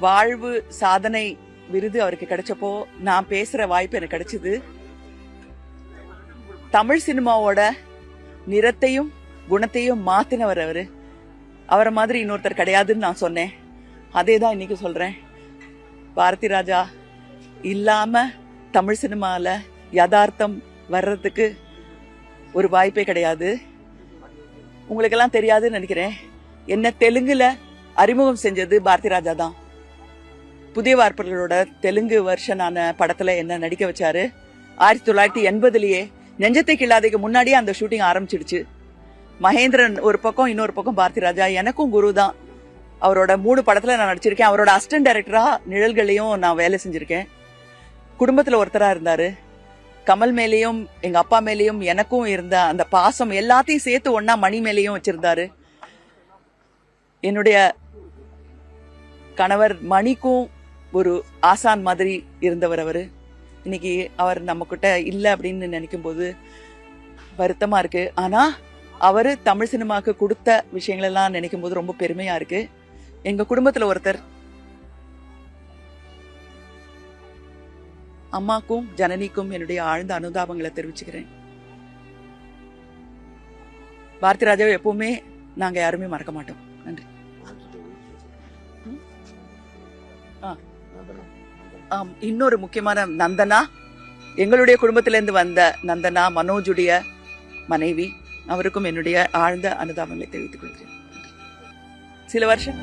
வாழ்வு சாதனை விருது அவருக்கு கிடைச்சப்போ நான் பேசுற வாய்ப்பு எனக்கு கிடைச்சது. தமிழ் சினிமாவோட நிறத்தையும் குணத்தையும் மாத்தினவர் அவரு. அவரை மாதிரி இன்னொருத்தர் கிடையாதுன்னு நான் சொன்னேன். அதே தான் இன்னைக்கு சொல்றேன். பாரதி ராஜா இல்லாம தமிழ் சினிமால யதார்த்தம் வர்றதுக்கு ஒரு வாய்ப்பே கிடையாது. உங்களுக்கெல்லாம் தெரியாதுன்னு நினைக்கிறேன், என்ன தெலுங்குல அறிமுகம் செஞ்சது பாரதி ராஜா தான். புதிய வார்ப்புகளோட தெலுங்கு வெர்ஷனான படத்துல என்ன நடிக்க வச்சாரு. 1980லயே நெஞ்சத்தை கிள்ளாதைக்கு முன்னாடியே அந்த ஷூட்டிங் ஆரம்பிச்சிடுச்சு. மகேந்திரன் ஒரு பக்கம், இன்னொரு பக்கம் பாரதி ராஜா. எனக்கும் குரு தான். அவரோட 3 படத்துல நான் நடிச்சிருக்கேன். அவரோட அசிஸ்டன்ட் டைரக்டரா நிழல்களையும் நான் வேலை செஞ்சிருக்கேன். குடும்பத்துல ஒருத்தரா இருந்தாரு. கமல் மேலேயும் எங்க அப்பா மேலேயும் எனக்கும் இருந்த அந்த பாசம் எல்லாத்தையும் சேர்த்து ஒன்னா மணி மேலேயும் வச்சிருந்தாரு. என்னுடைய கணவர் மணிக்கும் ஒரு ஆசான் மாதிரி இருந்தவர் அவரு. இன்னைக்கு அவர் நம்ம கிட்ட இல்லை அப்படின்னு நினைக்கும் போது வருத்தமா இருக்கு. ஆனா அவரு தமிழ் சினிமாவுக்கு கொடுத்த விஷயங்கள் எல்லாம் நினைக்கும் போது ரொம்ப பெருமையா இருக்கு. எங்க குடும்பத்துல ஒருத்தர். அம்மாக்கும் ஜனனிக்கும் என்னுடைய ஆழ்ந்த அனுதாபங்களை தெரிவிச்சுக்கிறேன். பாரதி ராஜாவை எப்பவுமே நாங்க யாருமே மறக்க மாட்டோம். நன்றி. இன்னொரு முக்கியமான நந்தனா, எங்களுடைய குடும்பத்திலிருந்து வந்த நந்தனா, மனோஜுடைய மனைவி. அவருக்கும் என்னுடைய ஆழ்ந்த அனுதாபங்களை தெரிவித்துக் கொள்கிறேன். சில வருஷம்